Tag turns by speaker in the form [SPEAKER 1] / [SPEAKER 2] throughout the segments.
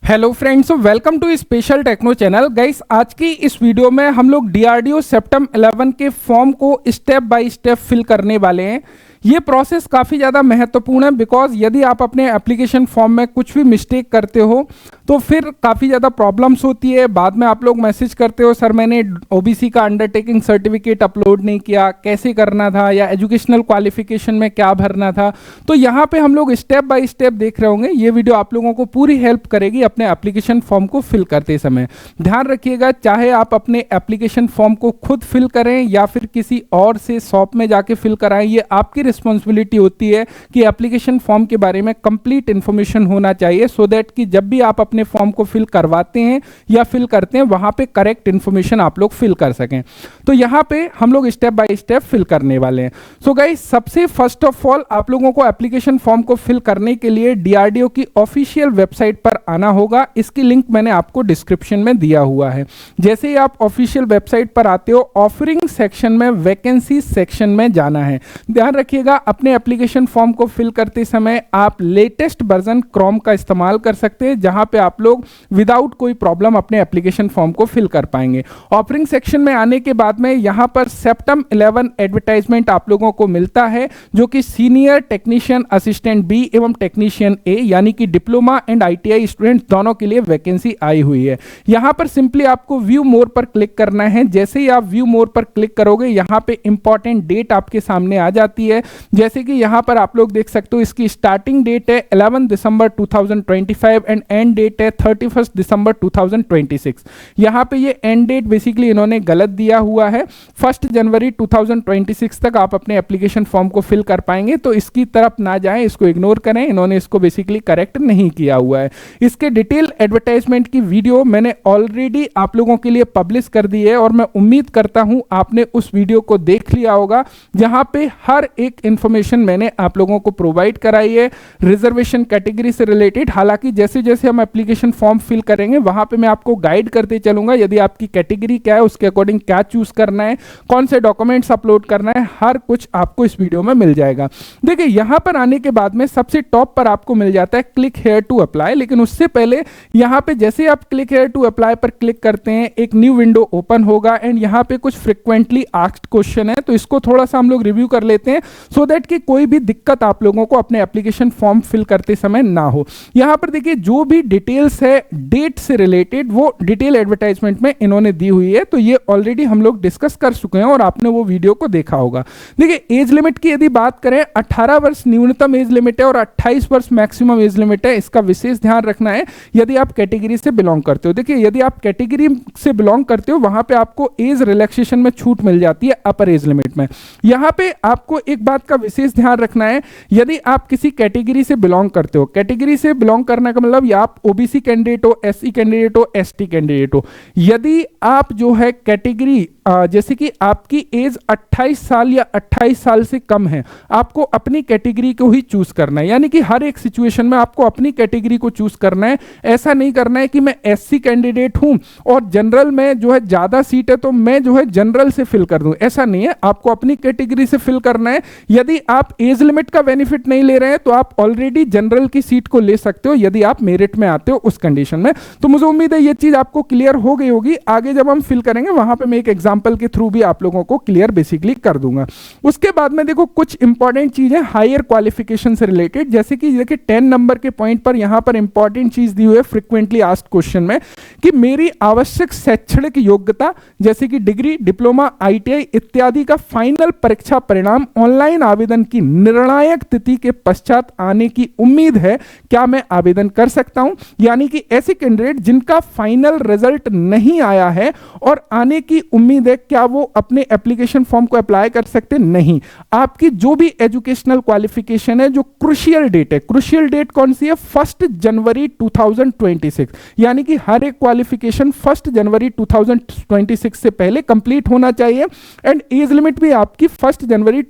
[SPEAKER 1] Hello friends, welcome to special techno channel. Guys, आज की इस वीडियो में हम लोग डीआरडीओ सेप्टेम 11 के फॉर्म को स्टेप बाय स्टेप फिल करने वाले हैं। ये प्रोसेस काफ़ी ज़्यादा महत्वपूर्ण है बिकॉज यदि आप अपने एप्लीकेशन फॉर्म में कुछ भी मिस्टेक करते हो तो फिर काफ़ी ज़्यादा प्रॉब्लम्स होती है। बाद में आप लोग मैसेज करते हो, सर मैंने ओबीसी का अंडरटेकिंग सर्टिफिकेट अपलोड नहीं किया, कैसे करना था, या एजुकेशनल क्वालिफिकेशन में क्या भरना था। तो यहाँ पे हम लोग स्टेप बाय स्टेप देख रहे होंगे। ये वीडियो आप लोगों को पूरी हेल्प करेगी अपने एप्लीकेशन फॉर्म को फिल करते समय। ध्यान रखिएगा, चाहे आप अपने एप्लीकेशन फॉर्म को खुद फिल करें या फिर किसी और से शॉप में जाके फिल कराएं, ये आपकी रिस्पॉन्सिबिलिटी होती है कि एप्लीकेशन फॉर्म के बारे में कंप्लीट इंफॉर्मेशन होना चाहिए, सो दैट कि जब भी आप अपने फॉर्म को फिल करवाते हैं या फिल करते हैं वहां पे करेक्ट इंफॉर्मेशन आप लोग फिल कर सकें। तो यहां पे हम लोग स्टेप बाय स्टेप फिल करने वाले हैं। सो गाइस, सबसे फर्स्ट ऑफ ऑल आप लोगों को एप्लीकेशन फॉर्म को फिल करने के लिए डीआरडीओ की ऑफिशियल वेबसाइट पर आना होगा। इसकी लिंक मैंने आपको डिस्क्रिप्शन में दिया हुआ है। जैसे ही आप ऑफिशियल वेबसाइट पर आते हो, ऑफरिंग सेक्शन में वैकेंसी सेक्शन में जाना है। ध्यान रखिएगा, अपने एप्लीकेशन फॉर्म को फिल करते समय आप लेटेस्ट वर्जन क्रोम का इस्तेमाल कर सकते हैं, जहां पे आप लोग विदाउट कोई प्रॉब्लम अपने एप्लीकेशन फॉर्म को फिल कर पाएंगे। ऑफरिंग सेक्शन में आने के बाद में यहां पर सेप्टेम 11 एडवर्टाइजमेंट आप लोगों को मिलता है, जो कि सीनियर टेक्नीशियन असिस्टेंट बी एवं टेक्नीशियन ए यानी कि डिप्लोमा एंड आईटीआई स्टूडेंट दोनों के लिए वैकेंसी आई हुई है। यहां पर सिंपली आपको व्यू मोर पर क्लिक करना है। जैसे ही आप व्यू मोर पर क्लिक करोगे, यहां पे इंपॉर्टेंट डेट आपके सामने आ जाती है। जैसे कि यहां पर आप लोग देख सकते हो, इसकी स्टार्टिंग डेट है 11 दिसंबर 2025 एंड एंड डेट है 31 दिसंबर 2026। यहां पे ये एंड डेट बेसिकली इन्होंने गलत दिया हुआ है। 1 जनवरी 2026 तक आप अपने एप्लीकेशन फॉर्म को फिल कर पाएंगे, तो इसकी तरफ ना जाएं, इसको इग्नोर करें। इन्होंने इसको बेसिकली करेक्ट नहीं किया हुआ है। इसके डिटेल एडवर्टाइजमेंट की वीडियो मैंने ऑलरेडी आप लोगों के लिए पब्लिश कर दी है और मैं उम्मीद करता हूं आपने उस वीडियो को देख लिया होगा, जहां पे हर एक इंफॉर्मेशन मैंने आप लोगों को प्रोवाइड कराई है रिजर्वेशन कैटेगरी से रिलेटेड। हालांकि जैसे जैसे हम एप्लीकेशन फॉर्म फिल करेंगे वहां पे मैं आपको गाइड करते चलूंगा, यदि आपकी कैटेगरी क्या है उसके अकॉर्डिंग क्या चूज करना है, कौन से डॉक्यूमेंट्स अपलोड करना है, हर कुछ आपको इस वीडियो में मिल जाएगा। देखिए, यहां पर आने के बाद में सबसे टॉप पर आपको मिल जाता है क्लिक हेयर टू अप्लाई। लेकिन उससे पहले यहां पे जैसे आप क्लिक हेयर टू अप्लाई पर क्लिक करते हैं, एक न्यू विंडो ओपन होगा एंड यहां पे कुछ फ्रिक्वेंटली आस्क्ड क्वेश्चन है, तो इसको थोड़ा सा हम लोग रिव्यू कर लेते हैं, सो दैट कि कोई भी दिक्कत आप लोगों को अपने एप्लीकेशन फॉर्म फिल करते समय ना हो। यहां पर देखिए, जो भी डिटेल्स है डेट से रिलेटेड वो डिटेल एडवर्टाइजमेंट में इन्होंने दी हुई है, तो ये ऑलरेडी हम लोग डिस्कस कर चुके हैं और आपने वो वीडियो को देखा होगा। देखिए, एज लिमिट की यदि बात करें, 18 वर्ष न्यूनतम एज लिमिट है और 28 वर्ष मैक्सिमम एज लिमिट है। इसका विशेष ध्यान रखना है यदि आप कैटेगरी से बिलोंग करते हो। देखिए, यदि आप कैटेगरी से बिलोंग करते हो वहां पे आपको एज रिलैक्सेशन में छूट मिल जाती है अपर एज लिमिट में। यहां पे आपको एक बात का विशेष ध्यान रखना है, यदि आप किसी कैटेगरी से बिलोंग करते हो, कैटेगरी से बिलोंग करने का मतलब या आप ओबीसी कैंडिडेट हो, एससी कैंडिडेट हो, एसटी कैंडिडेट हो, यदि आप जो है कैटेगरी जैसे कि आपकी एज 28 साल या 28 साल से कम है, आपको अपनी कैटेगरी को ही चूज करना है। यानी कि हर एक सिचुएशन में आपको अपनी कैटेगरी को चूज करना है। ऐसा नहीं करना है कि मैं एससी कैंडिडेट हूं और जनरल में जो है ज्यादा सीट है तो मैं जो है जनरल से फिल कर दूं, ऐसा नहीं है। आपको अपनी कैटेगरी से फिल करना है। यदि आप एज लिमिट का बेनिफिट नहीं ले रहे हैं तो आप ऑलरेडी जनरल की सीट को ले सकते हो, यदि आप मेरिट में आते हो उस कंडीशन में। तो मुझे उम्मीद है ये चीज आपको क्लियर हो गई होगी। आगे जब हम फिल करेंगे वहां पे मैं एक एग्जांपल के थ्रू भी आप लोगों को क्लियर बेसिकली कर दूंगा। उसके बाद में देखो, कुछ इंपॉर्टेंट चीजें हायर क्वालिफिकेशन से रिलेटेड, जैसे कि देखिए 10 नंबर के पॉइंट पर यहां पर इंपॉर्टेंट चीज दी हुई है फ्रीक्वेंटली आस्क्ड क्वेश्चन में, कि मेरी आवश्यक शैक्षणिक योग्यता जैसे कि डिग्री, डिप्लोमा, आईटीआई इत्यादि का फाइनल परीक्षा परिणाम ऑनलाइन आवेदन की निर्णायक तिथि के पश्चात आने की उम्मीद है, क्या मैं आवेदन कर सकता हूं? यानी कि ऐसे कैंडिडेट जिनका फाइनल रिजल्ट नहीं आया है और आने की उम्मीद है, क्या वो अपने एप्लीकेशन फॉर्म को अप्लाई कर सकते? नहीं। आपकी जो भी एजुकेशनल क्वालिफिकेशन है, जो क्रूशियल डेट है, क्रूशियल डेट कौन सी है? 1 जनवरी 2026। यानी कि हर एक क्वालिफिकेशन 1 जनवरी 2026 से पहले कंप्लीट होना चाहिए एंड एज लिमिट भी आपकी 1 जनवरी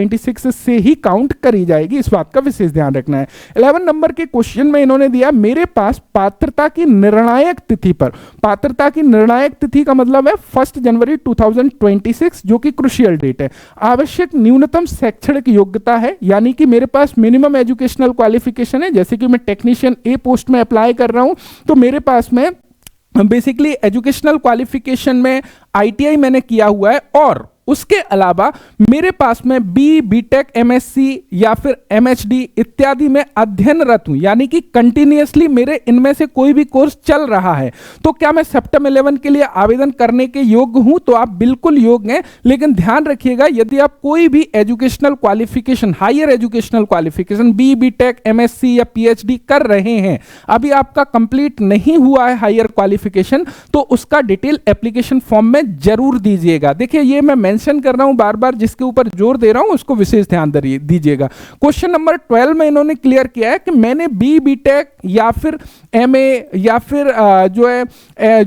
[SPEAKER 1] 2026 से ही काउंट करी जाएगी, इस बात का विशेष ध्यान रखना है। 11 नंबर के क्वेश्चन में इन्होंने दिया मेरे पास पात्रता की निर्णायक तिथि पर, पात्रता की निर्णायक तिथि का मतलब है 1 जनवरी 2026 जो कि क्रुशियल डेट है। आवश्यक न्यूनतम शैक्षणिक योग्यता है, यानी कि मेरे पास मिनिमम एजुकेशनल क्वालिफिकेशन है। जैसे कि मैं टेक्नीशियन ए पोस्ट में अप्लाई कर रहा हूं तो मेरे पास में बेसिकली एजुकेशनल क्वालिफिकेशन में आईटीआई मैंने किया हुआ है, और उसके अलावा मेरे पास में बीटेक, एमएससी या फिर एमएचडी इत्यादि में अध्ययनरत हूं, यानी कि कंटिन्यूअसली मेरे इनमें से कोई भी कोर्स चल रहा है। तो क्या मैं सेप्टेम 11 के लिए आवेदन करने के योग्य हूं? तो आप बिल्कुल योग्य हैं, लेकिन ध्यान रखिएगा यदि आप कोई भी educational qualification, higher educational qualification BTech, MSc या पीएचडी कर रहे हैं, अभी आपका कंप्लीट नहीं हुआ है हायर क्वालिफिकेशन, तो उसका डिटेल एप्लीकेशन फॉर्म में जरूर दीजिएगा। देखिए ये मैं मेंशन कर रहा हूं बार बार, जिसके ऊपर जोर दे रहा हूं उसको विशेष ध्यान दीजिएगा। क्वेश्चन नंबर 12 में इन्होंने क्लियर किया है कि मैंने बीटेक या फिर एमए या फिर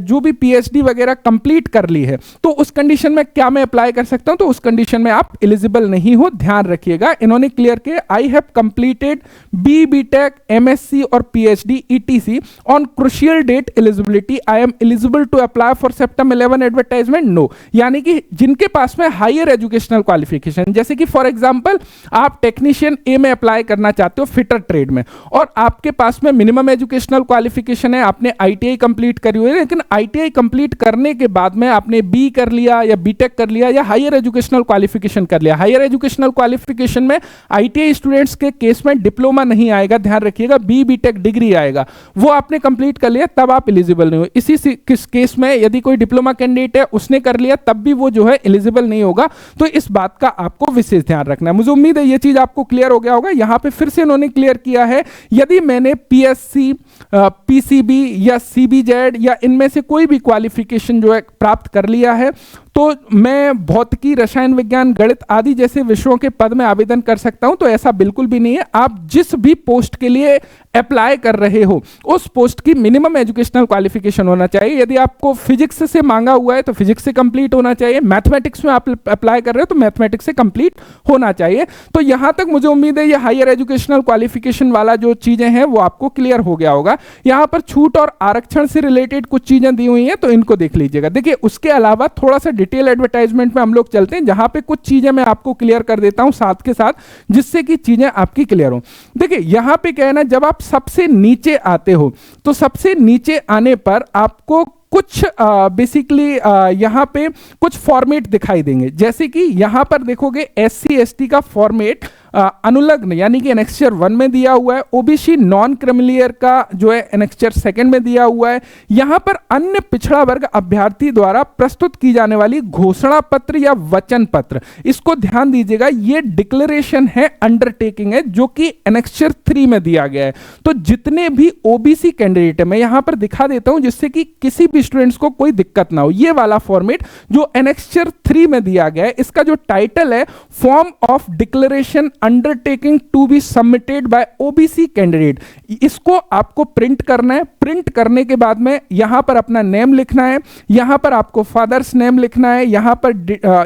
[SPEAKER 1] जो भी पीएचडी वगैरह कंप्लीट कर ली है, तो उस कंडीशन में क्या मैं अप्लाई कर सकता हूं? तो उस कंडीशन में आप एलिजिबल नहीं हो, ध्यान रखिएगा। इन्होंने क्लियर किया I have completed BTech, MSc और PhD etc on crucial date eligibility, I am eligible to apply for September 11 advertisement, no. यानी कि जिनके पास में हायर एजुकेशनल क्वालिफिकेशन, जैसे कि फॉर एग्जांपल आप टेक्नीशियन ए में अप्लाई करना चाहते हो फिटर ट्रेड में, और आपके पास में मिनिमम एजुकेशनल क्वालिफिकेशन है, आपने आईटीआई कंप्लीट करी हुई है, लेकिन आईटीआई कंप्लीट करने के बाद में आपने बी कर लिया या बीटेक कर लिया या हायर एजुकेशनल क्वालिफिकेशन कर लिया। हायर एजुकेशनल क्वालिफिकेशन में आईटीआई स्टूडेंट्स के केस में डिप्लोमा नहीं आएगा, ध्यान रखिएगा, बीटेक डिग्री आएगा, वो आपने कंप्लीट कर लिया तब आप एलिजिबल नहीं हो। इसी किस केस में यदि कोई डिप्लोमा कैंडिडेट है उसने कर लिया तब भी वो जो है एलिजिबल नहीं होगा। तो इस बात का आपको विशेष ध्यान रखना है। मुझे उम्मीद है ये चीज आपको क्लियर हो गया होगा। यहां पे फिर से उन्होंने क्लियर किया है यदि मैंने पीएससी, पीसीबी या सीबीजेड या इनमें से कोई भी क्वालिफिकेशन जो है प्राप्त कर लिया है, तो मैं भौतिकी, रसायन विज्ञान, गणित आदि जैसे विषयों के पद में आवेदन कर सकता हूं। तो ऐसा बिल्कुल भी नहीं है। आप जिस भी पोस्ट के लिए अप्लाई कर रहे हो उस पोस्ट की मिनिमम एजुकेशनल क्वालिफिकेशन होना चाहिए। यदि आपको फिजिक्स से मांगा हुआ है तो फिजिक्स से कंप्लीट होना चाहिए, मैथमेटिक्स में आप अप्लाई कर रहे हो तो मैथमेटिक्स से कंप्लीट होना चाहिए। तो यहां तक मुझे उम्मीद है ये हायर एजुकेशनल क्वालिफिकेशन वाला जो चीजें हैं वो आपको क्लियर हो गया होगा। यहां पर छूट और आरक्षण से रिलेटेड कुछ चीजें दी हुई हैं तो इनको देख लीजिएगा। देखिए उसके अलावा थोड़ा सा डिटेल एडवर्टाइजमेंट में हम लोग चलते हैं, जहां पे कुछ चीजें मैं आपको क्लियर कर देता हूं साथ के साथ, जिससे कि चीजें आपकी क्लियर हो। देखिए यहां पे क्या है ना, जब आप सबसे नीचे आते हो तो सबसे नीचे आने पर आपको कुछ बेसिकली यहां पे कुछ फॉर्मेट दिखाई देंगे। जैसे कि यहां पर देखोगे एससी एसटी का फॉर्मेट अनुलग्न यानी कि एनेक्स्चर 1 में दिया हुआ है, ओबीसी नॉन क्रिमिलियर का जो है एनेक्स्चर 2 में दिया हुआ है। यहां पर अन्य पिछड़ा वर्ग अभ्यर्थी द्वारा प्रस्तुत की जाने वाली घोषणा पत्र या वचन पत्र, इसको ध्यान दीजिएगा, ये डिक्लेरेशन है, अंडरटेकिंग है, जो कि एनेक्स्चर 3 में दिया गया है। तो जितने भी ओबीसी कैंडिडेट है मैं यहां पर दिखा देता हूं जिससे कि किसी भी स्टूडेंट्स को कोई दिक्कत ना हो। ये वाला फॉर्मेट जो एनेक्स्चर 3 में दिया गया है, इसका जो टाइटल है form of declaration undertaking to be submitted by OBC candidate, इसको आपको प्रिंट करना है। प्रिंट करने के बाद में यहां पर अपना नेम लिखना है, यहां पर आपको फादर्स नेम लिखना है, यहां पर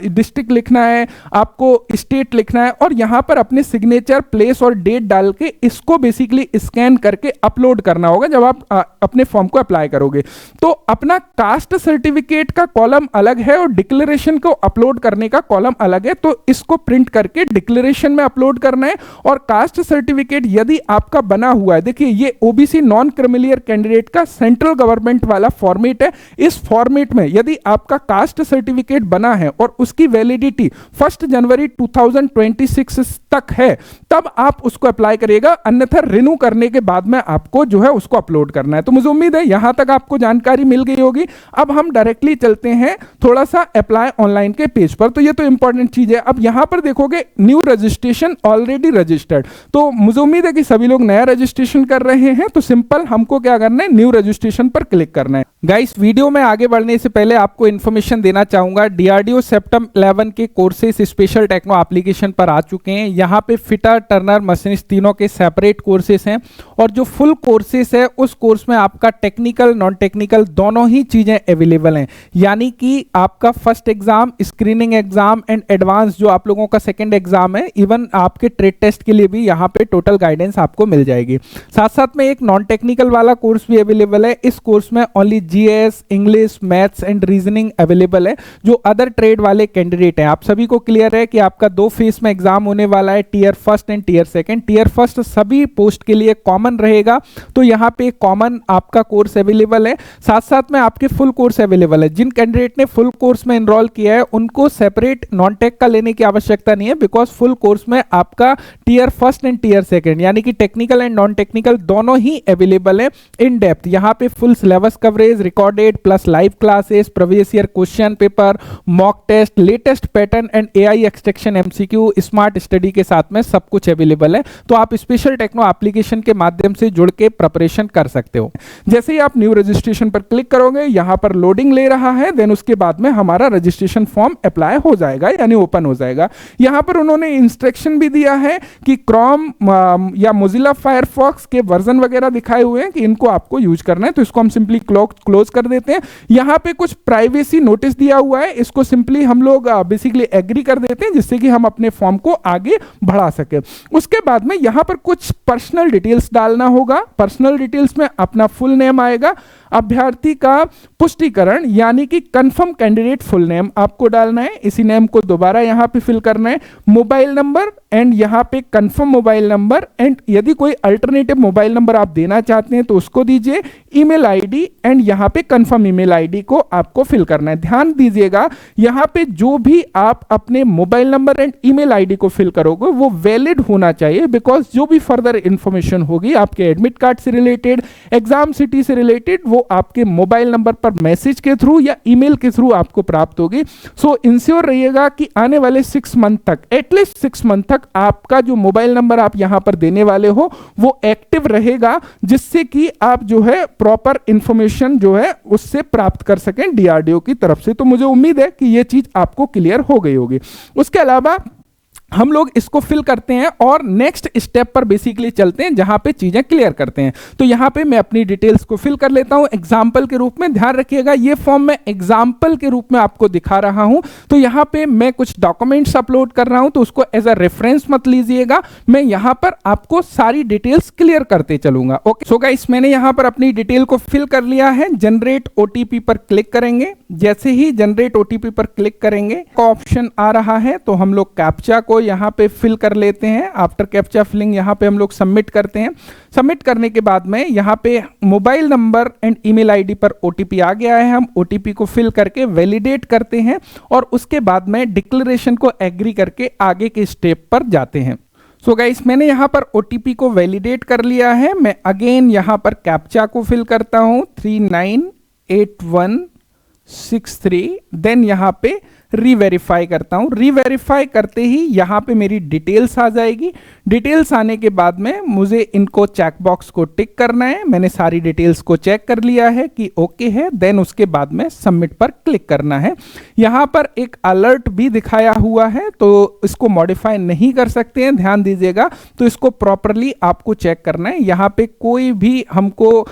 [SPEAKER 1] डिस्ट्रिक्ट लिखना है, आपको स्टेट लिखना है, और यहां पर अपने सिग्नेचर, प्लेस और डेट डाल के इसको बेसिकली स्कैन करके अपलोड करना होगा जब आप अपने फॉर्म को अप्लाई करोगे। तो अपना कास्ट सर्टिफिकेट का कॉलम अलग है और डिक्लेरेशन को अपलोड करने का कॉलम अलग है, तो इसको प्रिंट करके डिक्लेरेशन में अपलोड करना है। और कास्ट सर्टिफिकेट यदि आपका बना हुआ है, देखिए ये ओबीसी नॉन क्रिमिलियर कैंडिडेट का सेंट्रल गवर्नमेंट वाला फॉर्मेट है, इस फॉर्मेट में यदि आपका कास्ट सर्टिफिकेट बना है और उसकी वैलिडिटी 1 जनवरी 2026 तक है, तब आप उसको अप्लाई करिएगा, अन्यथा रिन्यू करने के बाद में आपको जो है उसको अपलोड करना है। तो मुझे उम्मीद है यहां तक आपको जानकारी मिल गई होगी। अब हम डायरेक्टली चलते हैं थोड़ा सा अप्लाई ऑनलाइन के पेज पर। तो ये तो इंपॉर्टेंट चीज है। अब यहां पर देखोगे न्यू रजिस्ट्रेशन ऑलरेडी रजिस्टर्ड, तो मुझे उम्मीद है कि सभी लोग नया रजिस्ट्रेशन कर रहे हैं। तो सिंपल हमको क्या करना है, न्यू रजिस्ट्रेशन पर क्लिक करना है। गाइस वीडियो में आगे बढ़ने से पहले आपको इन्फॉर्मेशन देना चाहूंगा, डीआरडीओ सेप्टेम 11 के कोर्सेस स्पेशल टेक्नो एप्लीकेशन पर आ चुके हैं। यहाँ पे फिटर, टर्नर, मशीनिस्ट तीनों के सेपरेट कोर्सेस हैं, और जो फुल कोर्सेस है उस कोर्स में आपका टेक्निकल, नॉन टेक्निकल दोनों दोनों ही चीजें अवेलेबल हैं। यानी कि आपका first exam, screening exam and advance जो आप लोगों का सेकंड एग्जाम है, इवन आपके ट्रेड टेस्ट के लिए भी यहाँ पे टोटल गाइडेंस आपको मिल जाएगी। साथ साथ में एक नॉन टेक्निकल वाला कोर्स भी अवेलेबल है। इस कोर्स में only GS, English, maths and reasoning available है। जो अदर ट्रेड वाले कैंडिडेट हैं, आप सभी को क्लियर है कि आपका 2 फेज में एग्जाम होने वाला है, tier first and tier second. Tier first सभी पोस्ट के लिए कॉमन रहेगा, तो यहाँ पे कॉमन आपका कोर्स अवेलेबल है। साथ साथ में आपके फुल कोर्स अवेलेबल है। जिन कैंडिडेट ने फुल कोर्स में एनरोल किया है उनको सेपरेट नॉन टेक का लेने की आवश्यकता नहीं है, बिकॉज फुल कोर्स में आपका tier first and tier second यानी कि टेक्निकल एंड नॉन टेक्निकल दोनों ही अवेलेबल है इन डेप्थ। यहाँ पे full syllabus coverage, recorded plus live classes, previous year question paper, mock test, latest pattern and AI extraction MCQ, smart study के साथ में सब कुछ अवेलेबल है। तो आप स्पेशल टेक्नो एप्लीकेशन के माध्यम से जुड़ के प्रिपरेशन कर सकते हो। जैसे ही आप न्यू रजिस्ट्रेशन पर क्लिक करोगे, यहां पर लोडिंग ले रहा है, देन उसके बाद में हमारा रजिस्ट्रेशन फॉर्म अप्लाई हो जाएगा यानी ओपन हो जाएगा। यहां पर उन्होंने इंस्ट्रक्शन भी दिया है कि क्रोम या मोजिला फायरफॉक्स के वर्जन वगैरह दिखाए हुए हैं कि इनको आपको यूज करना है, तो इसको हम सिंपली क्लोज कर देते हैं। यहां पे कुछ प्राइवेसी नोटिस दिया हुआ है, इसको सिंपली हम लोग बेसिकली एग्री कर देते हैं, जिससे कि हम अपने फॉर्म को आगे बढ़ा सके। उसके बाद में यहां पर कुछ पर्सनल डिटेल्स डालना होगा। पर्सनल डिटेल्स में अपना फुल नेम आएगा, अभ्यर्थी का पुष्टिकरण यानी कि कंफर्म कैंडिडेट फुल नेम आपको डालना है, इसी नेम को दोबारा यहां पे फिल करना है, मोबाइल नंबर एंड यहां पे कंफर्म मोबाइल नंबर, एंड यदि कोई अल्टरनेटिव मोबाइल नंबर आप देना चाहते हैं तो उसको दीजिए, ईमेल आईडी एंड यहां पे कंफर्म ईमेल आईडी को आपको फिल करना है। ध्यान दीजिएगा, यहां पे जो भी आप अपने mobile number and email ID को फिल करोगे वो वैलिड होना चाहिए, बिकॉज जो भी फर्दर इंफॉर्मेशन होगी आपके एडमिट कार्ड से रिलेटेड, एग्जाम सिटी से रिलेटेड, वो आपके मोबाइल नंबर पर मैसेज के थ्रू या ईमेल के थ्रू आपको प्राप्त होगी। सो इंश्योर रहिएगा कि आने वाले 6 मंथ तक, एटलीस्ट 6 मंथ तक आपका जो मोबाइल नंबर आप यहां पर देने वाले हो वो एक्टिव रहेगा, जिससे कि आप जो है प्रॉपर इंफॉर्मेशन जो है उससे प्राप्त कर सकें डीआरडीओ की तरफ से। तो मुझे उम्मीद है कि यह चीज आपको क्लियर हो गई होगी। उसके अलावा हम लोग इसको फिल करते हैं और नेक्स्ट स्टेप पर बेसिकली चलते हैं, जहां पे चीजें क्लियर करते हैं। तो यहां पे मैं अपनी डिटेल्स को फिल कर लेता हूं एग्जाम्पल के रूप में। ध्यान रखिएगा, ये फॉर्म मैं एग्जाम्पल के रूप में आपको दिखा रहा हूं, तो यहां पे मैं कुछ डॉक्यूमेंट्स अपलोड कर रहा हूं, तो उसको एज अ रेफरेंस मत लीजिएगा। मैं यहां पर आपको सारी डिटेल्स क्लियर करते चलूंगा। ओके, सो गाइस, मैंने यहां पर अपनी डिटेल को फिल कर लिया है। जनरेट ओटीपी पर क्लिक करेंगे। जैसे ही जनरेट ओटीपी पर क्लिक करेंगे, ऑप्शन आ रहा है, तो हम लोग कैप्चा को यहां पे फिल कर लेते हैं। आफ्टर कैप्चा फिलिंग यहां पे हम लोग सबमिट करते हैं। सबमिट करने के बाद में यहां पे mobile number and email ID पर ओटीपी आ गया है। हम ओटीपी को फिल करके वैलिडेट करते हैं और उसके बाद में डिक्लेरेशन को एग्री करके आगे के स्टेप पर जाते हैं। सो गाइस, मैंने यहां पर ओटीपी को वैलिडेट कर लिया है। मैं अगेन यहां पर कैप्चा को फिल करता हूं 398163, देन यहां पे रीवेरीफाई करता हूं। रीवेरीफाई करते ही यहां पे मेरी डिटेल्स आ जाएगी। डिटेल्स आने के बाद में मुझे इनको चेकबॉक्स को टिक करना है। मैंने सारी डिटेल्स को चेक कर लिया है कि ओके है, देन उसके बाद में सबमिट पर क्लिक करना है। यहां पर एक अलर्ट भी दिखाया हुआ है, तो इसको मॉडिफाई नहीं कर सकते हैं, ध्यान दीजिएगा। तो इसको प्रॉपरली आपको चेक करना है, यहां पे कोई भी हमको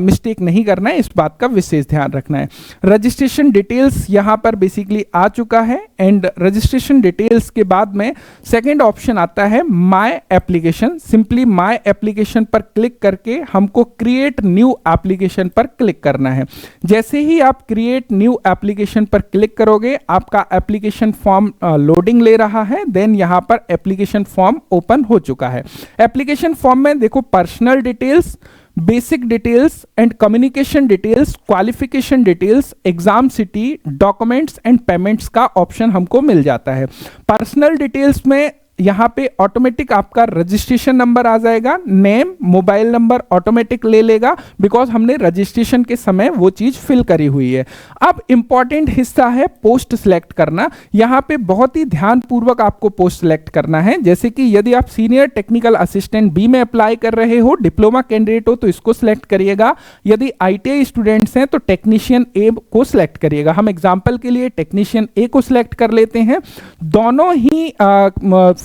[SPEAKER 1] मिस्टेक नहीं करना है, इस बात का विशेष ध्यान रखना है। रजिस्ट्रेशन डिटेल्स यहां पर बेसिकली आ चुका है एंड रजिस्ट्रेशन डिटेल्स के बाद में सेकंड ऑप्शन आता है my application. Simply my application पर क्लिक करके हमको क्रिएट न्यू एप्लीकेशन पर क्लिक करना है। जैसे ही आप क्रिएट न्यू एप्लीकेशन पर क्लिक करोगे, आपका एप्लीकेशन फॉर्म लोडिंग ले रहा है। देन यहां पर एप्लीकेशन फॉर्म ओपन हो चुका है। एप्लीकेशन फॉर्म में देखो personal details, basic details and communication details, qualification details, exam city, documents and payments का ऑप्शन हमको मिल जाता है। पर्सनल डिटेल्स में यहां पे ऑटोमेटिक आपका रजिस्ट्रेशन नंबर आ जाएगा, नेम, मोबाइल नंबर ऑटोमेटिक ले लेगा, बिकॉज हमने रजिस्ट्रेशन के समय वो चीज फिल करी हुई है। अब इंपॉर्टेंट हिस्सा है पोस्ट सिलेक्ट करना। यहां पे बहुत ही ध्यानपूर्वक आपको पोस्ट सिलेक्ट करना है। जैसे कि यदि आप सीनियर टेक्निकल असिस्टेंट बी में अप्लाई कर रहे हो, डिप्लोमा कैंडिडेट हो, तो इसको सिलेक्ट करिएगा। यदि आईटीआई स्टूडेंट्स हैं तो टेक्नीशियन ए को सिलेक्ट करिएगा। हम एग्जाम्पल के लिए टेक्नीशियन ए को सिलेक्ट कर लेते हैं। दोनों ही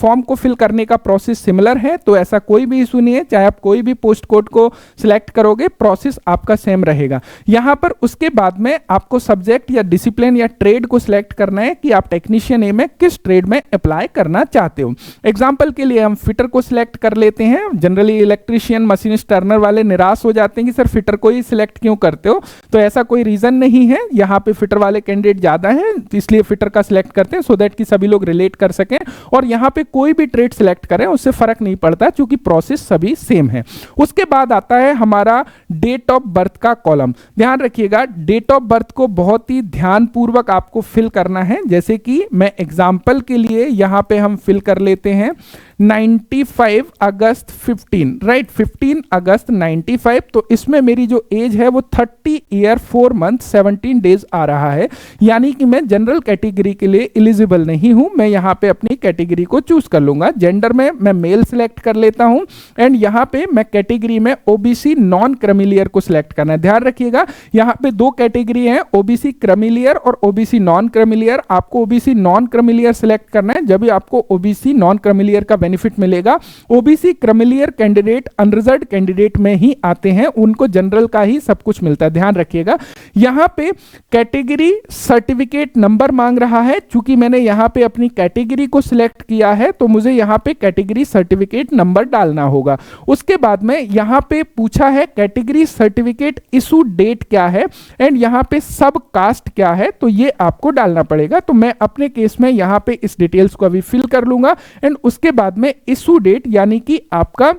[SPEAKER 1] फॉर्म को फिल करने का प्रोसेस सिमिलर है, तो ऐसा कोई भी इशू नहीं है। चाहे आप कोई भी पोस्ट कोड को सिलेक्ट करोगे, प्रोसेस आपका सेम रहेगा। यहां पर उसके बाद में आपको सब्जेक्ट या डिसिप्लिन या ट्रेड को सिलेक्ट करना है कि आप टेक्नीशियन ए में किस ट्रेड में अप्लाई करना चाहते हो। एग्जांपल के लिए हम फिटर को सिलेक्ट कर लेते हैं। जनरली इलेक्ट्रीशियन, मशीनिस्ट, टर्नर वाले निराश हो जाते हैं कि सर फिटर को ही सिलेक्ट क्यों करते हो, तो ऐसा कोई रीजन नहीं है। यहाँ पे फिटर वाले कैंडिडेट ज्यादा हैं, इसलिए फिटर का सिलेक्ट करते हैं, सो दैट कि सभी लोग रिलेट कर सकें। और यहाँ पे कोई भी ट्रेड सिलेक्ट करें उससे फर्क नहीं पड़ता, क्योंकि प्रोसेस सभी सेम है। उसके बाद आता है हमारा डेट ऑफ बर्थ का कॉलम। ध्यान रखिएगा, डेट ऑफ बर्थ को बहुत ही ध्यानपूर्वक आपको फिल करना है। जैसे कि मैं एग्जांपल के लिए यहां पे हम फिल कर लेते हैं 95 अगस्त 15, राइट, 15 अगस्त 95। तो इसमें मेरी जो एज है वो 30 ईयर 4 मंथ 17 डेज आ रहा है, यानी कि मैं जनरल कैटेगरी के लिए एलिजिबल नहीं हूं। मैं यहां पे अपनी कैटेगरी को चूज कर लूंगा। जेंडर में मैं मेल सिलेक्ट कर लेता हूं, एंड यहां पे मैं कैटेगरी में ओबीसी नॉन क्रीमिलियर को सिलेक्ट करना है। ध्यान रखिएगा, यहां पे दो कैटेगरी है, ओबीसी क्रीमिलियर और ओबीसी नॉन क्रीमिलियर। आपको ओबीसी नॉन क्रीमिलियर सिलेक्ट करना है, जब भी आपको ओबीसी नॉन क्रीमिलियर का बेनिफिट मिलेगा। OBC creamy layer candidate unreserved candidate में ही आते हैं, उनको जनरल का ही सब कुछ मिलता है। ध्यान रखिएगा, यहां पे कैटेगरी सर्टिफिकेट नंबर मांग रहा है। चूंकि मैंने यहां पे अपनी कैटेगरी को सिलेक्ट किया है, तो मुझे यहां पे कैटेगरी सर्टिफिकेट नंबर डालना होगा। उसके बाद में यहां पे पूछा है कैटेगरी सर्टिफिकेट इशू डेट क्या है, एंड यहां पे सब कास्ट क्या है, तो ये आपको डालना पड़ेगा। तो मैं अपने केस में यहां पे इस डिटेल्स को अभी फिल कर लूंगा, एंड उसके बाद में इशू डेट यानी कि आपका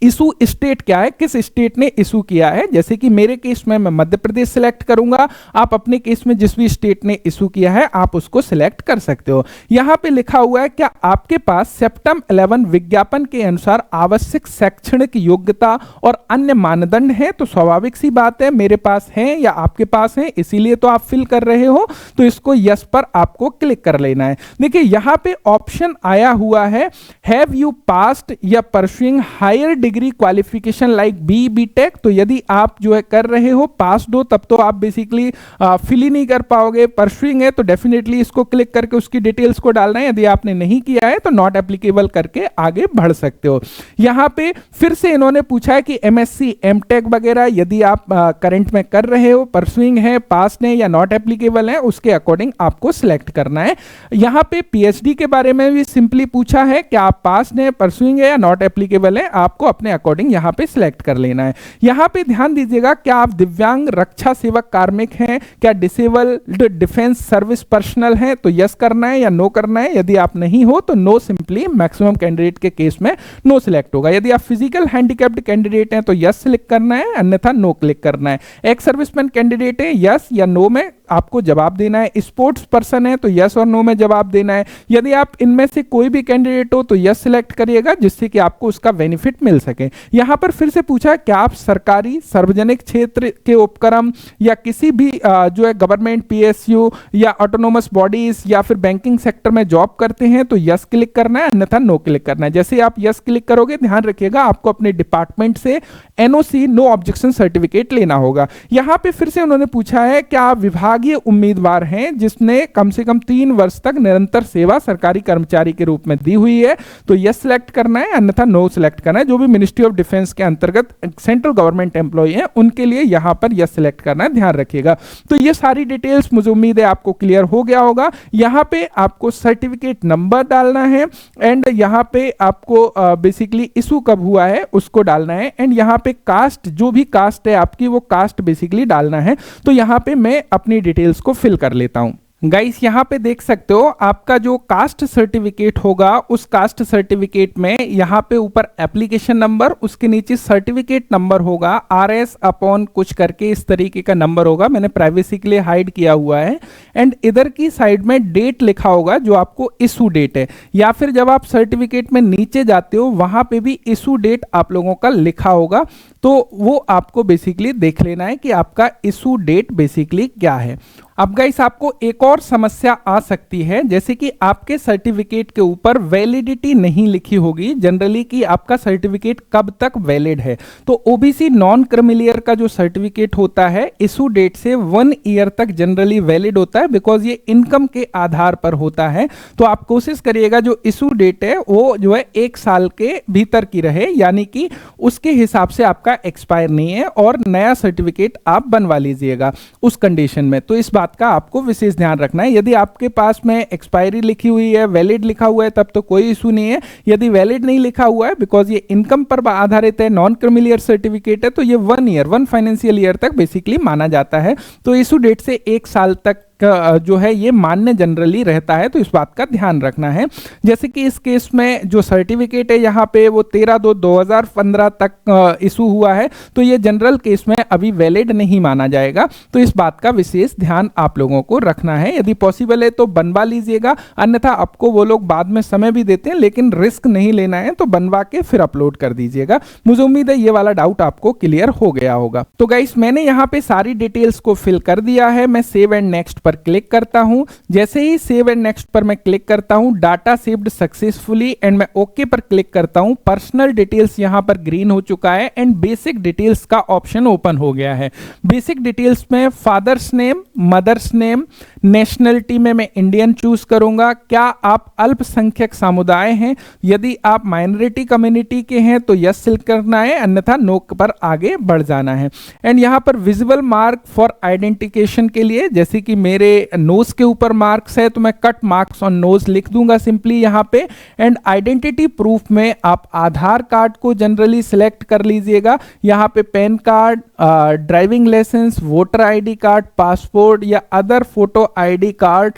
[SPEAKER 1] इशू स्टेट क्या है, किस स्टेट ने इशू किया है। जैसे कि मेरे केस में मैं मध्य प्रदेश सिलेक्ट करूंगा, आप अपने केस में जिस भी स्टेट ने इशू किया है आप उसको सिलेक्ट कर सकते हो। यहां पे लिखा हुआ है क्या आपके पास सेप्टम 11 विज्ञापन के अनुसार आवश्यक शैक्षणिक योग्यता और अन्य मानदंड है। तो स्वाभाविक सी बात है, मेरे पास है या आपके पास है, इसीलिए तो आप फिल कर रहे हो। तो इसको यस पर आपको क्लिक कर लेना है। देखिए यहां पे ऑप्शन आया हुआ है, हैव यू पास्ड या pursuing higher degree qualification like BTech. तो यदि आप जो है कर रहे हो, पास्ड हो, तब तो आप बेसिकली फिल ही नहीं कर पाओगे। परस्यूइंग है तो डेफिनेटली इसको क्लिक करके उसकी डिटेल्स को डालना है। यदि आपने नहीं किया है तो नॉट एप्लीकेबल करके आगे बढ़ सकते हो। यहां पे फिर से इन्होंने पूछा है कि एमएससी, एमटेक वगैरह यदि आप करंट में कर रहे हो, परस्यूइंग है, पास्ड है या नॉट एप्लीकेबल है, उसके अकॉर्डिंग आपको सिलेक्ट करना है। यहां पे पीएचडी के बारे में भी सिंपली पूछा है कि आप पास्ड है, परस्यूइंग है या नॉट एप्लीकेबल है, आपको अपने अकॉर्डिंग यहां पे सिलेक्ट कर लेना है। यहां पे ध्यान दीजिएगा, क्या आप दिव्यांग, रक्षा सेवक, कार्मिक हैं, क्या डिसेबल्ड, डिफेंस सर्विस पर्सनल हैं, तो यस करना है या नो करना है। यदि आप नहीं हो तो नो, सिंपली मैक्सिमम कैंडिडेट के केस में नो सिलेक्ट होगा। यदि आप फिजिकल हैंडीकैप्ड कैंडिडेट हैं तो यस सिलेक्ट करना है, अन्यथा नो क्लिक करना है। एक्स सर्विसमैन कैंडिडेट है, यस या नो में आपको जवाब देना है। स्पोर्ट्स पर्सन है तो यस और नो में जवाब देना है। यदि आप इनमें से कोई भी कैंडिडेट हो तो यस सिलेक्ट करिएगा, जिससे कि आपको उसका बेनिफिट मिल सके। यहां पर फिर से पूछा क्या आप सरकारी, सार्वजनिक क्षेत्र के उपक्रम या किसी भी जो है गवर्नमेंट, पीएसयू या ऑटोनोमस बॉडीज या फिर बैंकिंग सेक्टर में जॉब करते हैं, तो यस क्लिक करना है, अन्यथा नो क्लिक करना है। जैसे आप यस क्लिक करोगे, ध्यान रखिएगा आपको अपने डिपार्टमेंट से एनओसी, नो ऑब्जेक्शन सर्टिफिकेट लेना होगा। यहां पे फिर से उन्होंने पूछा है क्या आप विभागीय उम्मीदवार हैं जिसने कम से कम 3 वर्ष तक निरंतर सेवा सरकारी कर्मचारी के रूप में दी हुई है, तो यस सिलेक्ट करना है, अन्यथा नो सिलेक्ट करना है। जो भी मिनिस्ट्री ऑफ डिफेंस के अंतर्गत सेंट्रल गवर्नमेंट एम्प्लॉय हैं उनके लिए यहां पर यस सिलेक्ट करना है, ध्यान रखिएगा। तो ये सारी डिटेल्स मुझे उम्मीद है आपको क्लियर हो गया होगा। यहां पे आपको सर्टिफिकेट नंबर डालना है, एंड यहां पे आपको बेसिकली इशू कब हुआ है उसको डालना है, एंड यहां पे कास्ट, जो भी कास्ट है आपकी वो कास्ट बेसिकली डालना है। तो यहां पे मैं अपनी डिटेल्स को फिल कर लेता हूं। गाइस यहां पे देख सकते हो आपका जो कास्ट सर्टिफिकेट होगा, उस कास्ट सर्टिफिकेट में यहां पे ऊपर एप्लीकेशन नंबर, उसके नीचे सर्टिफिकेट नंबर होगा, RS अपॉन कुछ करके इस तरीके का नंबर होगा, मैंने प्राइवेसी के लिए हाइड किया हुआ है। एंड इधर की साइड में डेट लिखा होगा जो आपको इशू डेट है, या फिर जब आप सर्टिफिकेट में नीचे जाते हो वहां पे भी इशू डेट आप लोगों का लिखा होगा। तो वो आपको बेसिकली देख लेना है कि आपका इशू डेट बेसिकली क्या है। अब गाइस आपको एक और समस्या आ सकती है, जैसे कि आपके सर्टिफिकेट के ऊपर वैलिडिटी नहीं लिखी होगी जनरली कि आपका सर्टिफिकेट कब तक वैलिड है। तो ओबीसी नॉन क्रिमिलियर का जो सर्टिफिकेट होता है इशू डेट से 1 ईयर तक जनरली वैलिड होता है, बिकॉज ये इनकम के आधार पर होता है। तो आप कोशिश करिएगा जो इशू डेट है वो जो है 1 साल के भीतर की रहे, यानी कि उसके हिसाब से आपका एक्सपायर नहीं है और नया सर्टिफिकेट आप बनवा लीजिएगा उस कंडीशन में। तो इस बात का आपको विशेष ध्यान रखना है। यदि आपके पास में एक्सपायरी लिखी हुई है, वैलिड लिखा हुआ है, तब तो कोई इशू नहीं है। यदि वैलिड नहीं लिखा हुआ है, बिकॉज ये इनकम पर आधारित है, नॉन क्रिमिलियर सर्टिफिकेट है, तो ये 1 ईयर 1 फाइनेंशियल ईयर तक बेसिकली माना जाता है। तो इशू डेट से 1 साल तक जो है ये मान्य जनरली रहता है। तो इस बात का ध्यान रखना है। जैसे कि इस केस में जो सर्टिफिकेट है यहाँ पे वो 13/2/2015 तक इशू हुआ है, तो ये जनरल केस में अभी वैलिड नहीं माना जाएगा। तो इस बात का विशेष ध्यान आप लोगों को रखना है। यदि पॉसिबल है तो बनवा लीजिएगा, अन्यथा आपको वो लोग बाद में समय भी देते हैं, लेकिन रिस्क नहीं लेना है तो बनवा के फिर अपलोड कर दीजिएगा। मुझे उम्मीद है ये वाला डाउट आपको क्लियर हो गया होगा। तो गाइस मैंने यहाँ पे सारी डिटेल्स को फिल कर दिया है। मैं सेव एंड नेक्स्ट पर क्लिक करता हूं। जैसे ही सेव एंड नेक्स्ट पर मैं क्लिक करता हूं, डाटा सेव्ड सक्सेसफुली एंड मैं ओके पर क्लिक करता हूं। पर्सनल डिटेल्स यहां पर ग्रीन हो चुका है एंड बेसिक डिटेल्स का ऑप्शन ओपन हो गया है। बेसिक डिटेल्स में father's name, mother's name, nationality में मैं इंडियन चूज करूंगा। क्या आप अल्पसंख्यक समुदाय हैं? यदि आप माइनॉरिटी कम्युनिटी के हैं तो यस सिलेक्ट करना है, अन्यथा नो पर आगे बढ़ जाना है। एंड यहां पर विजिबल मार्क फॉर आइडेंटिफिकेशन के लिए, जैसे कि मेरे नोज के ऊपर मार्क्स है तो मैं कट मार्क्स ऑन नोज लिख दूंगा सिंपली यहां पे। एंड आइडेंटिटी प्रूफ में आप आधार कार्ड को जनरली सिलेक्ट कर लीजिएगा। यहां पे PAN card, driving licence, voter ID card, passport या other photo ID card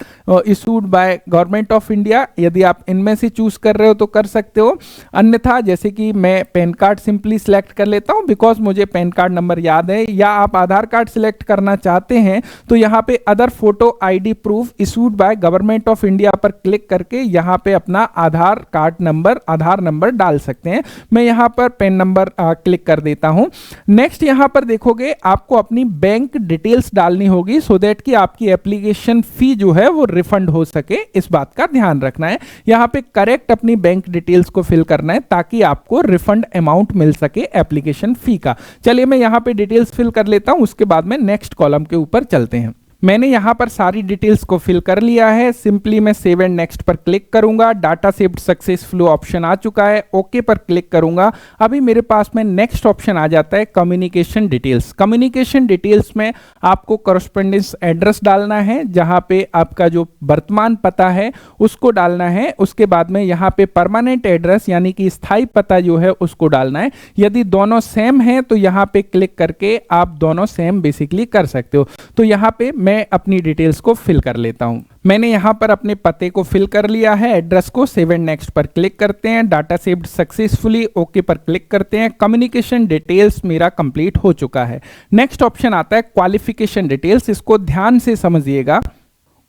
[SPEAKER 1] issued by government of India, यदि आप इनमें से चूज कर रहे हो तो कर सकते हो। अन्यथा जैसे कि मैं पैन कार्ड सिंपली सिलेक्ट कर लेता हूं बिकॉज मुझे पैन कार्ड नंबर याद है, या आप आधार कार्ड सिलेक्ट करना चाहते हैं तो यहां पे other photo ID proof issued by government of India पर क्लिक करके यहां पे अपना आधार नंबर डाल सकते हैं। मैं यहां पर पैन नंबर क्लिक कर देता हूं। नेक्स्ट यहां पर देखोगे आपको अपनी बैंक डिटेल्स डालनी होगी सो दैट कि आपकी एप्लीकेशन फी जो है वो रिफंड हो सके। इस बात का ध्यान रखना है। यहां पे करेक्ट अपनी बैंक डिटेल्स को फिल करना है ताकि आपको रिफंड अमाउंट मिल सके एप्लीकेशन फी का। चलिए मैं यहां पे डिटेल्स फिल कर लेता हूं, उसके बाद में नेक्स्ट कॉलम के ऊपर चलते हैं। मैंने यहां पर सारी डिटेल्स को फिल कर लिया है। सिंपली मैं सेव एंड नेक्स्ट पर क्लिक करूंगा। डाटा सेव्ड सक्सेसफुल ऑप्शन आ चुका है, ओके पर क्लिक करूंगा। अभी मेरे पास में नेक्स्ट ऑप्शन आ जाता है कम्युनिकेशन डिटेल्स। कम्युनिकेशन डिटेल्स में आपको करस्पॉन्डेंस एड्रेस डालना है, जहां पे आपका जो वर्तमान पता है उसको डालना है। उसके बाद में यहां पे परमानेंट एड्रेस यानी कि स्थायी पता जो है उसको डालना है। यदि दोनों सेम है तो यहां पे क्लिक करके आप दोनों सेम बेसिकली कर सकते हो। तो यहां पे मैं अपनी डिटेल्स को फिल कर लेता हूं। मैंने यहां पर अपने पते को फिल कर लिया है, एड्रेस को। सेव एंड नेक्स्ट पर क्लिक करते हैं। डाटा सेव्ड सक्सेसफुली, ओके पर क्लिक करते हैं। कम्युनिकेशन डिटेल्स मेरा कंप्लीट हो चुका है। नेक्स्ट ऑप्शन आता है क्वालिफिकेशन डिटेल्स। इसको ध्यान से समझिएगा।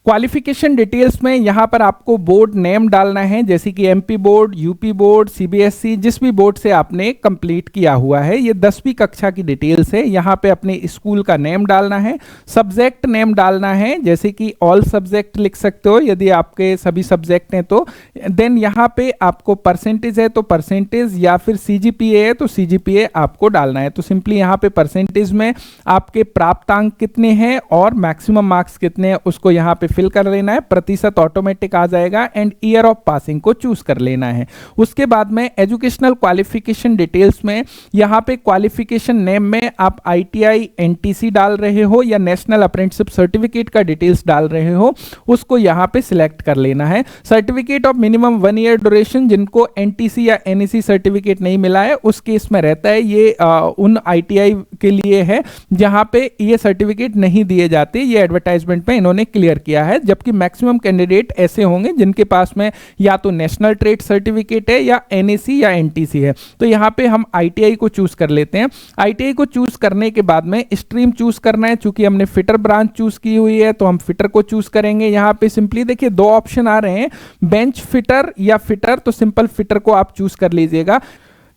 [SPEAKER 1] क्वालिफिकेशन डिटेल्स में यहां पर आपको बोर्ड नेम डालना है, जैसे कि MP board, UP board, CBSE, जिस भी बोर्ड से आपने कंप्लीट किया हुआ है। ये 10वीं कक्षा की डिटेल्स है। यहां पे अपने स्कूल का नेम डालना है। सब्जेक्ट नेम डालना है, जैसे कि ऑल सब्जेक्ट लिख सकते हो यदि आपके सभी सब्जेक्ट हैं तो। देन यहां पे आपको परसेंटेज है तो परसेंटेज, या फिर सीजीपीए है तो सीजीपीए आपको डालना है। तो सिंपली यहां पे परसेंटेज में आपके प्राप्त अंक कितने हैं और मैक्सिमम मार्क्स कितने हैं उसको यहां पे फिल कर लेना है। प्रतिशत ऑटोमेटिक आ जाएगा एंड ईयर ऑफ पासिंग को चूज कर लेना है। उसके बाद में एजुकेशनल क्वालिफिकेशन डिटेल्स में यहां पे क्वालिफिकेशन नेम में आप आईटीआई, एनटीसी डाल रहे हो या नेशनल अप्रेंटिसशिप सर्टिफिकेट का डिटेल्स डाल रहे हो, उसको यहां पे सिलेक्ट कर लेना है। Certificate of minimum 1 year duration, जिनको एनटीसी या एनईसी सर्टिफिकेट नहीं मिला है उस केस में रहता है ये उन आईटीआई के लिए है जहां पे ये सर्टिफिकेट नहीं दिए जाते। ये एडवर्टाइजमेंट में इन्होंने क्लियर किया है। जबकि मैक्सिमम कैंडिडेट ऐसे होंगे जिनके पास में या तो नेशनल ट्रेड सर्टिफिकेट है या एनएसी या एनटीसी है। तो यहां पे हम आईटीआई को चूज कर लेते हैं। आईटीआई को चूज करने के बाद में स्ट्रीम चूज करना है। चूंकि हमने फिटर ब्रांच चूज की हुई है तो हम फिटर को चूज करेंगे। यहां पे सिंपली देखिए 2 ऑप्शन आ रहे हैं, बेंच फिटर या फिटर। तो सिंपल फिटर को आप चूज कर लीजिएगा।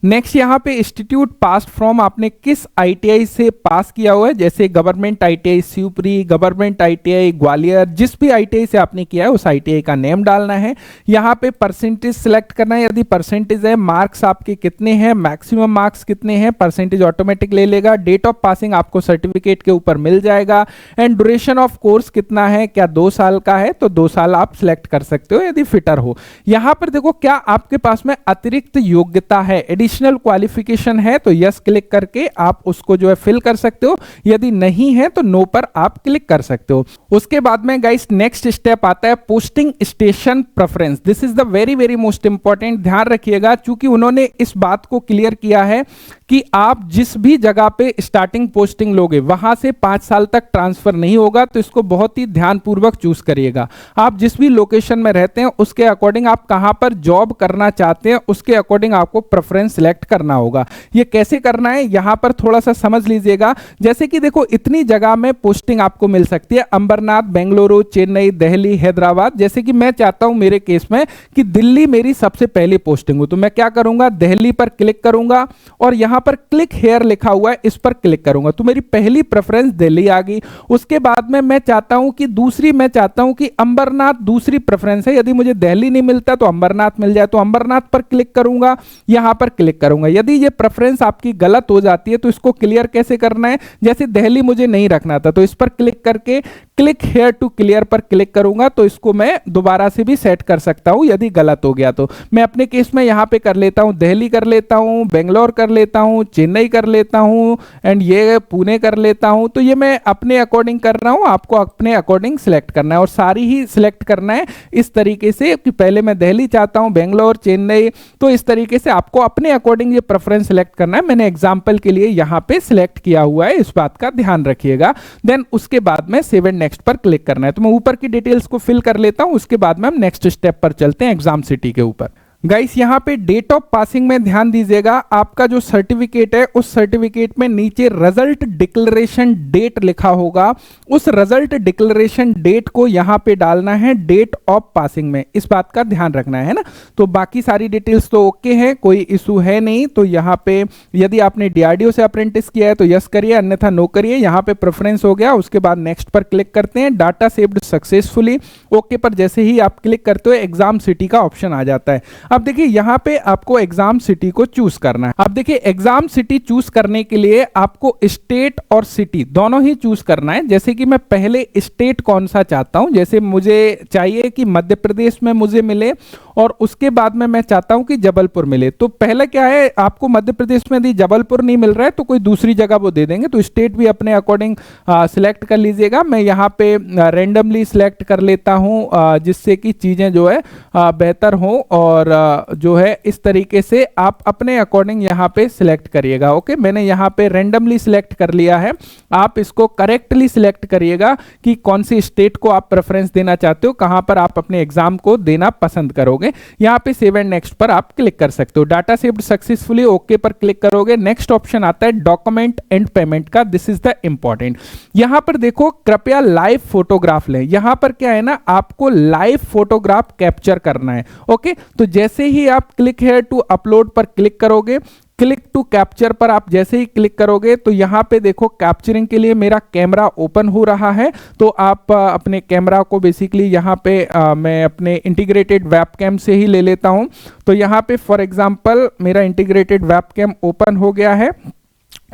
[SPEAKER 1] नेक्स्ट यहाँ पे इंस्टीट्यूट पास फ्रॉम, आपने किस आईटीआई से पास किया हुआ है, जैसे government ITI Shivpuri, government ITI Gwalior, जिस भी आईटीआई से आपने किया है उस आईटीआई का नेम डालना है। यहाँ पे परसेंटेज सिलेक्ट करना है, यदि परसेंटेज है, मार्क्स आपके कितने हैं, मैक्सिमम मार्क्स कितने हैं, परसेंटेज ऑटोमेटिक ले लेगा। डेट ऑफ पासिंग आपको सर्टिफिकेट के ऊपर मिल जाएगा। एंड ड्यूरेशन ऑफ कोर्स कितना है, क्या 2 साल का है तो 2 साल आप सिलेक्ट कर सकते हो यदि फिटर हो। यहां पर देखो क्या आपके पास में अतिरिक्त योग्यता है, एडिशनल क्वालिफिकेशन है तो यस क्लिक करके आप उसको जो है फिल कर सकते हो, यदि नहीं है तो नो पर आप क्लिक कर सकते हो। उसके बाद में गाइस नेक्स्ट स्टेप आता है posting station preference. This is the very very most important, ध्यान रखिएगा क्योंकि उन्होंने इस बात को क्लियर किया है कि आप जिस भी जगह पे स्टार्टिंग पोस्टिंग लोगे वहां से 5 साल तक ट्रांसफर नहीं होगा, तो इसको बहुत ही ध्यानपूर्वक चूज करिएगा। आप जिस भी लोकेशन में रहते हैं उसके अकॉर्डिंग, आप कहां पर जॉब करना चाहते हैं उसके अकॉर्डिंग आपको प्रेफरेंस सिलेक्ट करना होगा। ये कैसे करना है यहां पर थोड़ा सा समझ लीजिएगा। जैसे कि देखो इतनी जगह में पोस्टिंग आपको मिल सकती है, अंबरनाथ, बेंगलुरु, चेन्नई, दिल्ली, हैदराबाद। जैसे कि मैं चाहता हूं मेरे केस में कि दिल्ली मेरी सबसे पहली पोस्टिंग हो, तो मैं क्या करूंगा, दिल्ली पर क्लिक करूंगा और यहां पर क्लिक हेयर लिखा हुआ है इस पर क्लिक करूंगा, तो मेरी पहली प्रेफरेंस दिल्ली आ गई। उसके बाद में मैं चाहता हूं कि दूसरी, मैं चाहता हूं कि अंबरनाथ दूसरी प्रेफरेंस है, यदि मुझे दिल्ली नहीं मिलता तो अंबरनाथ मिल जाए, तो अंबरनाथ पर क्लिक करूंगा, यहां पर क्लिक करूंगा। यदि ये प्रेफरेंस आपकी गलत हो जाती है तो इसको क्लियर कैसे करना है, जैसे दिल्ली मुझे नहीं रखना था तो इस पर क्लिक करके क्लिक हेयर टू क्लियर पर क्लिक करूंगा, तो इसको मैं दोबारा से भी सेट कर सकता हूं यदि गलत हो गया तो। मैं अपने केस में यहां पे कर लेता हूं, दिल्ली कर लेता हूं, बेंगलोर कर लेता हूं, चेन्नई कर लेता हूं एंड ये पुणे कर लेता हूं। तो ये मैं अपने अकॉर्डिंग कर रहा हूं, आपको अपने अकॉर्डिंग सिलेक्ट करना है और सारी ही सिलेक्ट करना है इस तरीके से कि पहले मैं दिल्ली चाहता हूं, बेंगलोर, चेन्नई, तो इस तरीके से आपको अपने अकॉर्डिंग ये प्रेफरेंस सिलेक्ट करना है। मैंने एग्जांपल के लिए यहां पे सिलेक्ट किया हुआ है, इस बात का ध्यान रखिएगा। देन उसके बाद में सेव एंड नेक्स्ट पर क्लिक करना है। तो मैं ऊपर की डिटेल्स को फिल कर लेता हूं, उसके बाद में हम नेक्स्ट स्टेप पर चलते हैं, एग्जाम सिटी के ऊपर। गाइस यहाँ पे डेट ऑफ पासिंग में ध्यान दीजिएगा, आपका जो सर्टिफिकेट है उस सर्टिफिकेट में नीचे रिजल्ट डिक्लेरेशन डेट लिखा होगा, उस रिजल्ट डिक्लेरेशन डेट को यहाँ पे डालना है डेट ऑफ पासिंग में, इस बात का ध्यान रखना है ना। तो बाकी सारी डिटेल्स तो ओके है, कोई इशू है नहीं। तो यहाँ पे यदि आपने डीआरडीओ से अप्रेंटिस किया है तो यस करिए, अन्यथा नो करिए। यहाँ पे प्रेफरेंस हो गया, उसके बाद नेक्स्ट पर क्लिक करते हैं, डाटा सेव्ड सक्सेसफुली, ओके पर जैसे ही आप क्लिक करते हो एग्जाम सिटी का ऑप्शन आ जाता है। अब देखिए यहां पे आपको एग्जाम सिटी को चूज करना है। अब देखिए एग्जाम सिटी चूज करने के लिए आपको स्टेट और सिटी दोनों ही चूज करना है। जैसे कि मैं पहले स्टेट कौन सा चाहता हूं, जैसे मुझे चाहिए कि मध्य प्रदेश में मुझे मिले और उसके बाद में मैं चाहता हूं कि जबलपुर मिले। तो पहले क्या है, आपको मध्य प्रदेश में यदि जबलपुर नहीं मिल रहा है तो कोई दूसरी जगह वो दे देंगे, तो स्टेट भी अपने अकॉर्डिंग सिलेक्ट कर लीजिएगा। मैं यहाँ पे रेंडमली सिलेक्ट कर लेता हूं जिससे कि चीजें जो है बेहतर हो, और जो है इस तरीके से आप अपने अकॉर्डिंग यहां पे सिलेक्ट करिएगा। ओके, मैंने यहां पे रेंडमली सिलेक्ट कर लिया है, आप इसको करेक्टली सिलेक्ट करिएगा कि कौन सी स्टेट को आप प्रेफरेंस देना चाहते हो, कहां पर आप अपने एग्जाम को देना पसंद करोगे। यहां पे सेव एंड नेक्स्ट पर आप क्लिक कर सकते हो, डाटा सेव्ड सक्सेसफुली, ओके पर क्लिक करोगे। नेक्स्ट ऑप्शन आता है डॉक्यूमेंट एंड पेमेंट का, दिस इज द इंपॉर्टेंट। यहां पर देखो कृपया लाइव फोटोग्राफ लें, यहां पर क्या है ना, आपको लाइव फोटोग्राफ कैप्चर करना है। ओके, तो जैसे ही आप क्लिक हेयर टू अपलोड पर क्लिक करोगे, क्लिक टू कैप्चर पर आप जैसे ही क्लिक करोगे तो यहां पे देखो कैप्चरिंग के लिए मेरा कैमरा ओपन हो रहा है। तो आप अपने कैमरा को बेसिकली यहां पे मैं अपने इंटीग्रेटेड वेबकैम से ही ले लेता हूं। तो यहां पे फॉर एग्जांपल मेरा इंटीग्रेटेड वेबकैम ओपन हो गया है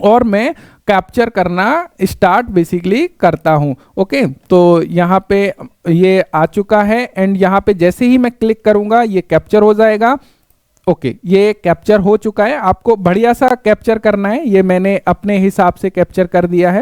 [SPEAKER 1] और मैं कैप्चर करना स्टार्ट बेसिकली करता हूं। ओके, तो यहाँ पे ये आ चुका है एंड यहाँ पे जैसे ही मैं क्लिक करूंगा ये कैप्चर हो जाएगा। ओके, ये कैप्चर हो चुका है, आपको बढ़िया सा कैप्चर करना है, ये मैंने अपने हिसाब से कैप्चर कर दिया है।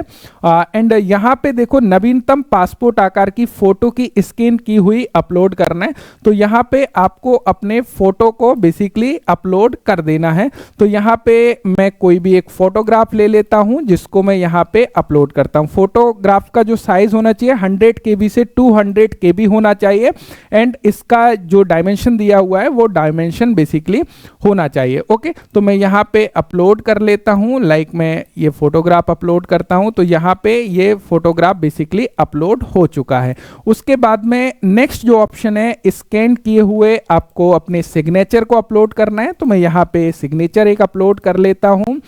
[SPEAKER 1] एंड यहाँ पे देखो नवीनतम पासपोर्ट आकार की फोटो की स्कैन की हुई अपलोड करना है। तो यहाँ पे आपको अपने फोटो को बेसिकली अपलोड कर देना है। तो यहाँ पे मैं कोई भी एक फोटोग्राफ ले लेता हूँ जिसको मैं यहाँ पे अपलोड करता हूँ। फोटोग्राफ का जो साइज होना चाहिए 100 KB से 200 KB होना चाहिए एंड इसका जो डायमेंशन दिया हुआ है वो डायमेंशन बेसिकली बेसिकली होना चाहिए। ओके, तो मैं यहाँ पे अपलोड कर लेता हूँ, लाइक मैं ये फोटोग्राफ अपलोड करता हूँ, तो यहाँ पे ये फोटोग्राफ बेसिकली अपलोड हो चुका है। उसके बाद में नेक्स्ट जो ऑप्शन है, स्कैन किए हुए आपको अपने सिग्नेचर को अपलोड करना है, तो मैं यहाँ पे सिग्नेचर एक अपलोड कर लेता हूँ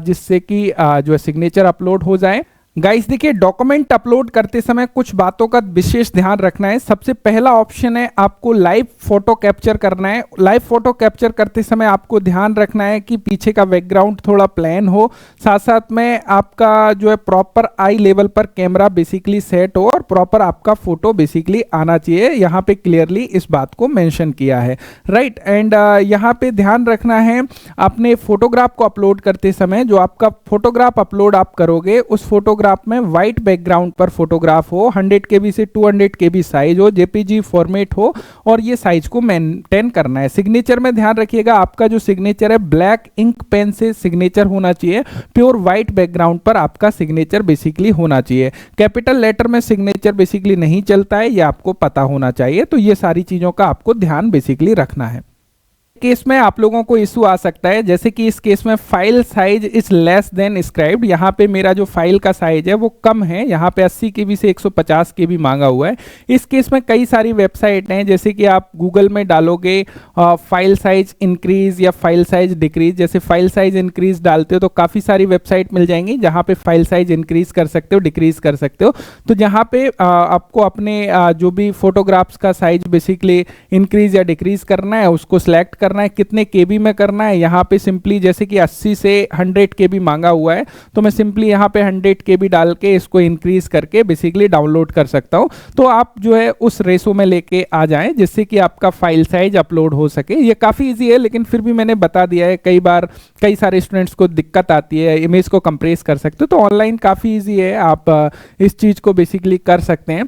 [SPEAKER 1] जिससे कि जो है सिग्नेचर अपलोड हो जाए। गाइस देखिए, डॉक्यूमेंट अपलोड करते समय कुछ बातों का विशेष ध्यान रखना है। सबसे पहला ऑप्शन है आपको लाइव फोटो कैप्चर करना है। लाइव फोटो कैप्चर करते समय आपको ध्यान रखना है कि पीछे का बैकग्राउंड थोड़ा प्लेन हो, साथ साथ में आपका जो है प्रॉपर आई लेवल पर कैमरा बेसिकली सेट हो और प्रॉपर आपका फोटो बेसिकली आना चाहिए। यहाँ पे क्लियरली इस बात को मेंशन किया है, राइट। एंड यहाँ पे ध्यान रखना है अपने फोटोग्राफ को अपलोड करते समय, जो आपका फोटोग्राफ अपलोड आप करोगे उस फोटोग्राफ में व्हाइट बैकग्राउंड पर फोटोग्राफ हो, 100 KB से 200 KB साइज हो, जेपीजी फॉर्मेट हो और ये साइज को मेंटेन करना है। सिग्नेचर में ध्यान रखिएगा आपका जो सिग्नेचर है ब्लैक इंक पेन से सिग्नेचर होना चाहिए, प्योर व्हाइट बैकग्राउंड पर आपका सिग्नेचर बेसिकली होना चाहिए। कैपिटल लेटर में सिग्नेचर बेसिकली नहीं चलता है, ये आपको पता होना चाहिए। तो ये सारी चीजों का आपको ध्यान बेसिकली रखना है। केस में आप लोगों को इशू आ सकता है, जैसे कि इस केस में file size is less than prescribed. यहाँ पे मेरा जो फाइल का साइज है वो कम है, यहाँ पे 80 KB से 150 KB मांगा हुआ है। इस केस में कई सारी वेबसाइट हैं, जैसे कि आप गूगल में डालोगे फाइल साइज इंक्रीज या फाइल साइज डिक्रीज, जैसे फाइल साइज इंक्रीज डालते हो तो काफ़ी सारी वेबसाइट मिल जाएंगी जहाँ पे फाइल साइज इंक्रीज कर सकते हो, डिक्रीज कर सकते हो। तो जहाँ पे आपको अपने जो भी फोटोग्राफ्स का साइज बेसिकली इंक्रीज या डिक्रीज करना है उसको सिलेक्ट करना है, कितने केबी में करना है। यहाँ पे सिंपली जैसे कि 80 से 100 KB मांगा हुआ है, तो मैं सिंपली यहाँ पे 100 KB डाल के इसको इंक्रीज करके बेसिकली डाउनलोड कर सकता हूँ। तो आप जो है उस रेशो में लेके आ जाएं जिससे कि आपका फाइल साइज अपलोड हो सके। ये काफ़ी इजी है, लेकिन फिर भी मैंने बता दिया है, कई बार कई सारे स्टूडेंट्स को दिक्कत आती है, इमेज को कंप्रेस कर सकते हो। तो ऑनलाइन काफ़ी ईजी है, आप इस चीज़ को बेसिकली कर सकते हैं,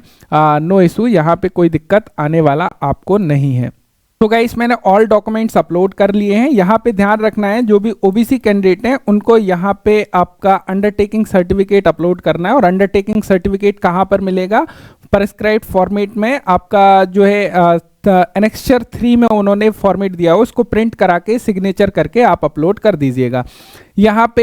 [SPEAKER 1] नो इशू, यहाँ पे कोई दिक्कत आने वाला आपको नहीं है। तो गाइस मैंने ऑल डॉक्यूमेंट्स अपलोड कर लिए हैं। यहाँ पे ध्यान रखना है जो भी ओबीसी कैंडिडेट हैं उनको यहाँ पे आपका अंडरटेकिंग सर्टिफिकेट अपलोड करना है। और अंडरटेकिंग सर्टिफिकेट कहाँ पर मिलेगा? प्रेस्क्राइब्ड फॉर्मेट में आपका जो है एनेक्स्चर 3 में उन्होंने फॉर्मेट दिया हो, उसको प्रिंट करा के सिग्नेचर करके आप अपलोड कर दीजिएगा। यहाँ पे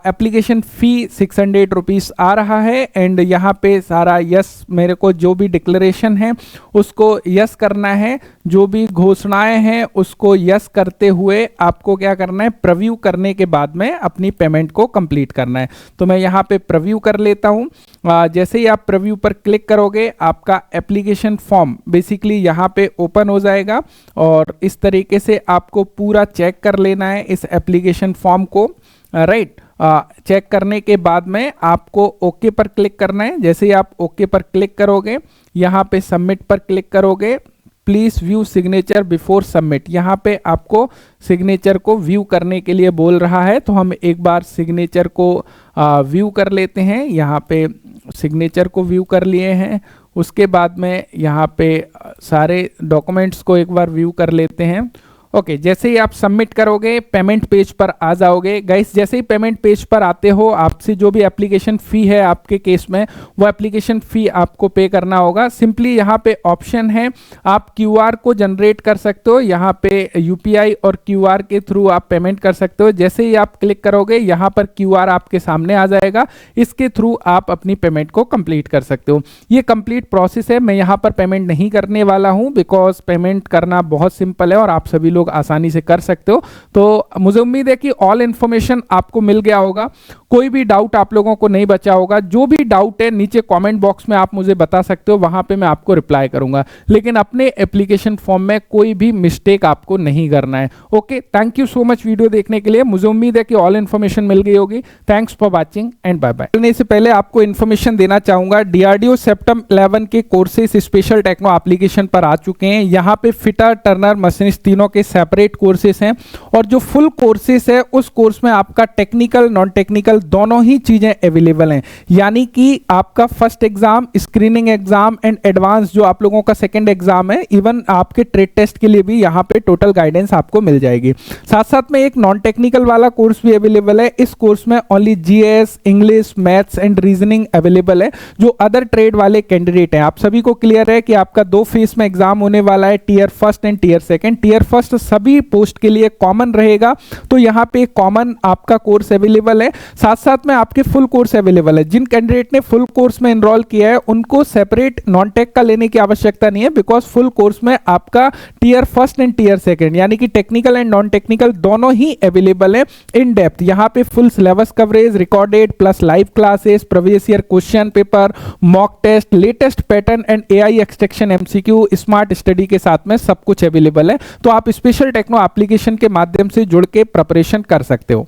[SPEAKER 1] एप्लीकेशन फ़ी 600 रुपीज़ आ रहा है। एंड यहाँ पे सारा यस, मेरे को जो भी डिक्लेरेशन है उसको यस करना है, जो भी घोषणाएं हैं उसको यस करते हुए आपको क्या करना है, प्रीव्यू करने के बाद में अपनी पेमेंट को कंप्लीट करना है। तो मैं यहाँ पे प्रीव्यू कर लेता हूँ। जैसे ही आप प्रीव्यू पर क्लिक करोगे आपका एप्लीकेशन फॉर्म बेसिकली यहाँ पे ओपन हो जाएगा और इस तरीके से आपको पूरा चेक कर लेना है इस एप्लीकेशन फॉर्म को, राइट। चेक करने के बाद में आपको ओके पर क्लिक करना है। जैसे ही आप ओके पर क्लिक करोगे यहाँ पे सबमिट पर क्लिक करोगे, please view signature before submit, यहाँ पे आपको सिग्नेचर को व्यू करने के लिए बोल रहा है। तो हम एक बार सिग्नेचर को व्यू कर लेते हैं। यहाँ पे सिग्नेचर को व्यू कर लिए हैं, उसके बाद में यहाँ पे सारे डॉक्यूमेंट्स को एक बार व्यू कर लेते हैं। ओके, जैसे ही आप सबमिट करोगे पेमेंट पेज पर आ जाओगे। गाइस जैसे ही पेमेंट पेज पर आते हो आपसे जो भी एप्लीकेशन फ़ी है आपके केस में वो एप्लीकेशन फ़ी आपको पे करना होगा। सिंपली यहाँ पे ऑप्शन है, आप क्यूआर को जनरेट कर सकते हो, यहाँ पे यूपीआई और क्यूआर के थ्रू आप पेमेंट कर सकते हो। जैसे ही आप क्लिक करोगे यहाँ पर क्यूआर आपके सामने आ जाएगा, इसके थ्रू आप अपनी पेमेंट को कंप्लीट कर सकते हो। ये कंप्लीट प्रोसेस है, मैं यहाँ पर पेमेंट नहीं करने वाला हूँ बिकॉज पेमेंट करना बहुत सिंपल है और आप सभी लोग आसानी से कर सकते हो। तो मुझे उम्मीद है कि ऑल इंफॉर्मेशन आपको मिल गया होगा, कोई भी डाउट आप लोगों को नहीं बचा होगा। जो भी डाउट है नीचे कमेंट बॉक्स में आप मुझे बता सकते हो, वहां पे मैं आपको रिप्लाई करूंगा। लेकिन अपने एप्लीकेशन फॉर्म में कोई भी मिस्टेक आपको नहीं करना है। Okay, thank you so much video देखने के लिए। मुझे उम्मीद है कि ऑल इंफॉर्मेशन मिल गई होगी। Thanks for watching and bye bye. चलने से पहले आपको इंफॉर्मेशन देना चाहूंगा, डीआरडीओ सेप्टेम 11 के कोर्सेस स्पेशल टेक्नो एप्लीकेशन पर आ चुके हैं। यहाँ पे फिटर, टर्नर, मशीनिस्ट तीनों के सेपरेट कोर्सेस हैं और जो फुल कोर्सेस है उस कोर्स में आपका टेक्निकल, नॉन टेक्निकल दोनों ही चीजें अवेलेबल हैं। यानी कि आपका first exam, screening exam and advance जो आप लोगों का सेकंड एग्जाम है, इवन आपके ट्रेड टेस्ट के लिए भी यहाँ पे टोटल गाइडेंस आपको मिल जाएगी। साथ साथ में एक नॉन टेक्निकल वाला कोर्स भी अवेलेबल है। इस कोर्स में only GS, English, maths and reasoning available है। जो अदर ट्रेड वाले कैंडिडेट हैं, आप सभी को क्लियर है कि आपका 2 फेज में एग्जाम होने वाला है, tier first and tier second. Tier first सभी पोस्ट के लिए कॉमन रहेगा। तो यहाँ पे कॉमन आपका कोर्स अवेलेबल है, साथ साथ में आपके फुल कोर्स अवेलेबल है। जिन कैंडिडेट ने फुल कोर्स में एनरोल किया है उनको सेपरेट नॉन टेक का लेने की आवश्यकता नहीं है, बिकॉज फुल कोर्स में आपका tier first and tier second यानी कि टेक्निकल एंड नॉन टेक्निकल दोनों ही अवेलेबल है इन डेप्थ। यहाँ पे full syllabus coverage, recorded plus live classes, previous year question paper, mock test, latest pattern and AI extraction MCQ, smart study के साथ में सब कुछ अवेलेबल है। तो आप स्पेशल टेक्नो एप्लीकेशन के माध्यम से जुड़ के प्रिपरेशन कर सकते हो।